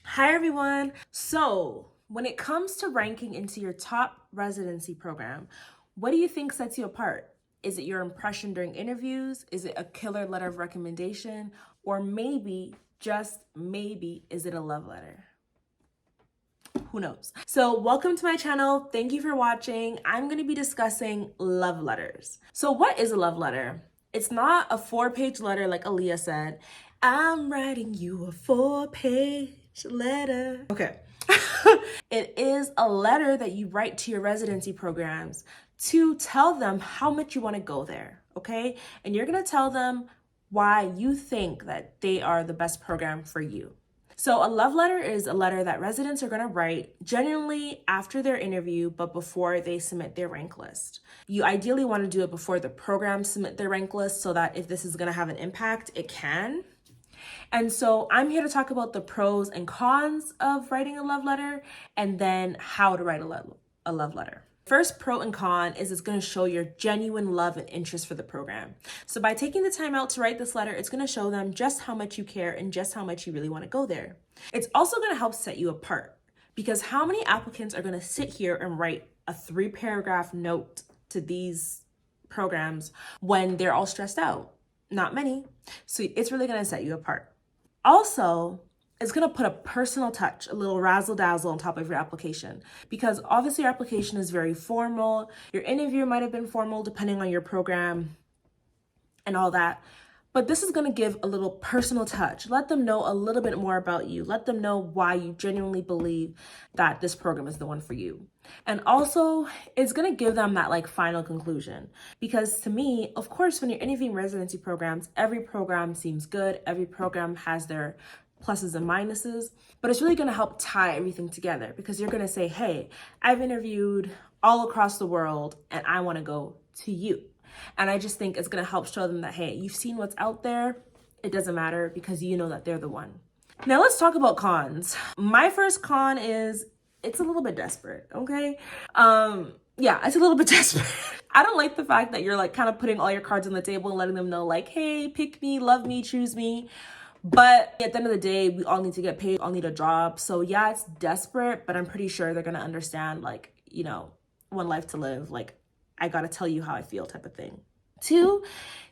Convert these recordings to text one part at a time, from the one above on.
Hi everyone. So when it comes to ranking into your top residency program, what do you think sets you apart? Is it your impression during interviews? Is it a killer letter of recommendation? Or maybe, just maybe, is it a love letter? Who knows? So welcome to my channel. Thank you for watching. I'm going to be discussing love letters. So what is a love letter? It's not a 4-page letter like Aaliyah said. I'm writing you a 4-page letter. Okay. It is a letter that you write to your residency programs to tell them how much you want to go there, okay? And you're going to tell them why you think that they are the best program for you. So a love letter is a letter that residents are going to write generally after their interview, but before they submit their rank list. You ideally want to do it before the programs submit their rank list so that if this is going to have an impact, it can. And so I'm here to talk about the pros and cons of writing a love letter and then how to write a love letter. First pro and con is it's going to show your genuine love and interest for the program. So by taking the time out to write this letter, it's going to show them just how much you care and just how much you really want to go there. It's also going to help set you apart because how many applicants are going to sit here and write a 3-paragraph note to these programs when they're all stressed out? Not many. So it's really going to set you apart. Also, it's going to put a personal touch, a little razzle dazzle on top of your application because obviously your application is very formal. Your interview might have been formal depending on your program and all that. But this is going to give a little personal touch. Let them know a little bit more about you. Let them know why you genuinely believe that this program is the one for you. And also, it's going to give them that like final conclusion. Because to me, of course, when you're interviewing residency programs, every program seems good. Every program has their pluses and minuses, but it's really going to help tie everything together because you're going to say, hey, I've interviewed all across the world and I want to go to you. And I just think it's going to help show them that, hey, you've seen what's out there. It doesn't matter because you know that they're the one. Now let's talk about cons. My first con is it's a little bit desperate, okay? Yeah, it's a little bit desperate. I don't like the fact that you're like kind of putting all your cards on the table and letting them know like, hey, pick me, love me, choose me. But at the end of the day, we all need to get paid, all need a job. So yeah, it's desperate, but I'm pretty sure they're going to understand like, you know, one life to live, like I got to tell you how I feel type of thing. 2,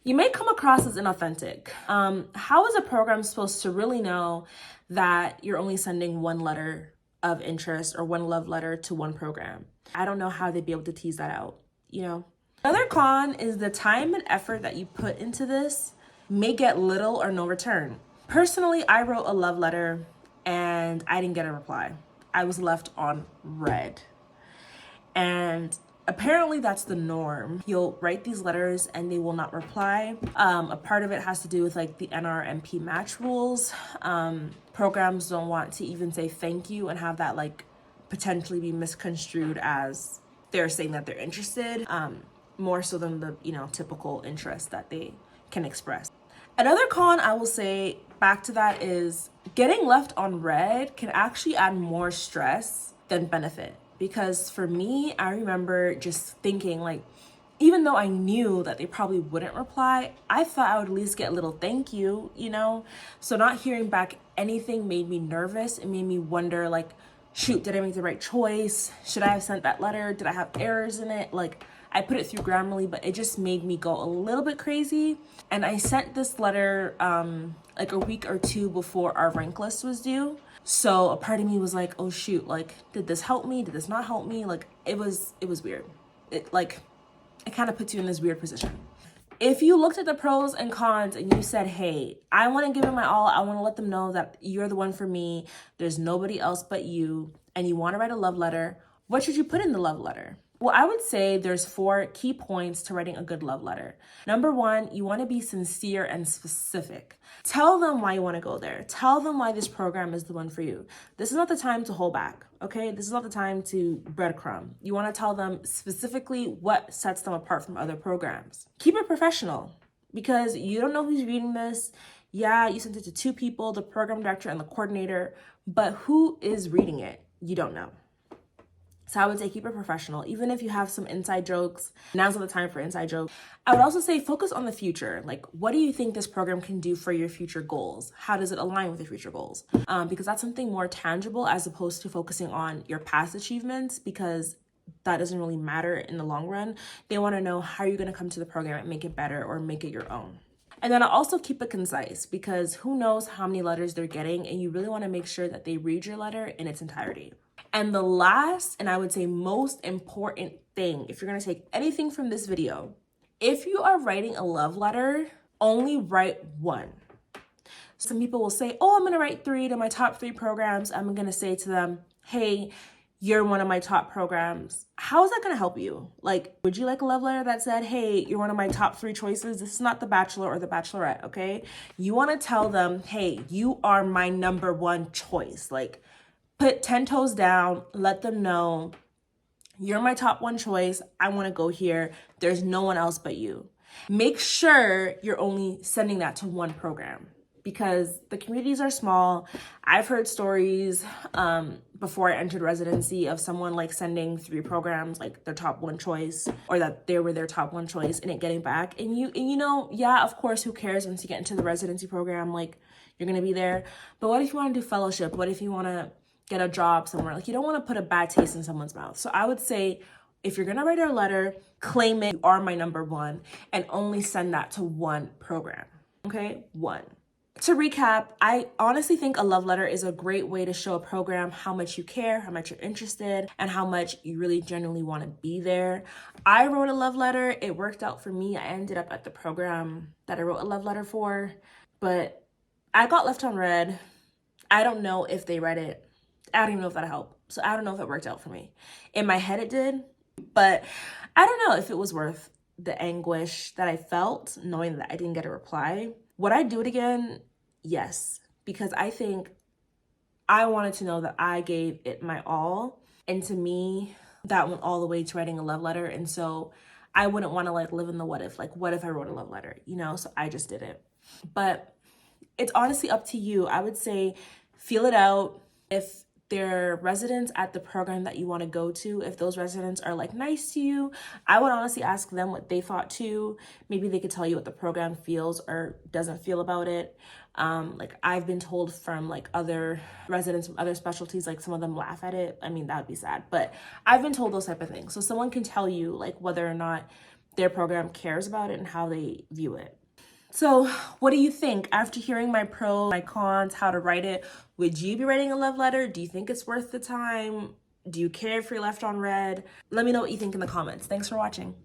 you may come across as inauthentic. How is a program supposed to really know that you're only sending one letter of interest or one love letter to one program? I don't know how they'd be able to tease that out, you know? Another con is the time and effort that you put into this may get little or no return. Personally, I wrote a love letter and I didn't get a reply. I was left on red. And apparently that's the norm. You'll write these letters and they will not reply. A part of it has to do with like the NRMP match rules. Programs don't want to even say thank you and have that like potentially be misconstrued as they're saying that they're interested, more so than the, you know, typical interest that they can express. Another con I will say back to that is getting left on red can actually add more stress than benefit. Because for me, I remember just thinking like, even though I knew that they probably wouldn't reply, I thought I would at least get a little thank you, you know? So not hearing back anything made me nervous. It made me wonder like, shoot, did I make the right choice? Should I have sent that letter? Did I have errors in it? Like I put it through Grammarly, but it just made me go a little bit crazy. And I sent this letter like a week or 2 before our rank list was due. So a part of me was like, oh shoot, like, did this help me? Did this not help me? Like, it was weird. It kind of puts you in this weird position. If you looked at the pros and cons and you said, hey, I want to give it my all. I want to let them know that you're the one for me. There's nobody else but you. And you want to write a love letter. What should you put in the love letter? Well, I would say there's 4 key points to writing a good love letter. Number 1, you want to be sincere and specific. Tell them why you want to go there. Tell them why this program is the one for you. This is not the time to hold back, okay? This is not the time to breadcrumb. You want to tell them specifically what sets them apart from other programs. Keep it professional because you don't know who's reading this. Yeah, you sent it to 2 people, the program director and the coordinator, but who is reading it? You don't know. So I would say keep it professional. Even if you have some inside jokes, now's not the time for inside jokes. I would also say focus on the future. Like, what do you think this program can do for your future goals? How does it align with your future goals? Because that's something more tangible as opposed to focusing on your past achievements, because that doesn't really matter in the long run. They want to know how you're going to come to the program and make it better or make it your own. And then I'll also keep it concise, because who knows how many letters they're getting, and you really want to make sure that they read your letter in its entirety. And the last, and I would say most important thing, if you're going to take anything from this video, if you are writing a love letter, only write one. Some people will say, oh, I'm going to write 3 to my top 3 programs. I'm going to say to them, hey, you're one of my top programs. How is that going to help you? Like, would you like a love letter that said, hey, you're one of my top 3 choices? This is not The Bachelor or The Bachelorette, okay? You want to tell them, hey, you are my number 1 choice. Like, put 10 toes down, let them know you're my top 1 choice. I want to go here. There's no one else but you. Make sure you're only sending that to one program, because the communities are small. I've heard stories before I entered residency of someone like sending 3 programs, like their top 1 choice, or that they were their top 1 choice, and it getting back. And you know, yeah, of course, who cares once you get into the residency program, like you're going to be there. But what if you want to do fellowship? What if you want to get a job somewhere? Like, you don't want to put a bad taste in someone's mouth. So I would say, if you're going to write a letter, claim it, you are my number 1, and only send that to one program. Okay? 1. To recap, I honestly think a love letter is a great way to show a program how much you care, how much you're interested, and how much you really genuinely want to be there. I wrote a love letter. It worked out for me. I ended up at the program that I wrote a love letter for, but I got left on red. I don't know if they read it. I don't even know if that helped. So I don't know if it worked out for me. In my head it did, but I don't know if it was worth the anguish that I felt knowing that I didn't get a reply. Would I do it again? Yes, because I think I wanted to know that I gave it my all. And to me, that went all the way to writing a love letter. And so I wouldn't want to like live in the what if, like what if I wrote a love letter, you know? So I just did it. But it's honestly up to you. I would say feel it out. If there are residents at the program that you want to go to, if those residents are like nice to you, I would honestly ask them what they thought too. Maybe they could tell you what the program feels or doesn't feel about it. Like I've been told from like other residents from other specialties, like some of them laugh at it. I mean, that would be sad, but I've been told those type of things. So someone can tell you like whether or not their program cares about it and how they view it. So what do you think? After hearing my pros, my cons, how to write it, would you be writing a love letter? Do you think it's worth the time? Do you care if you're left on red? Let me know what you think in the comments. Thanks for watching.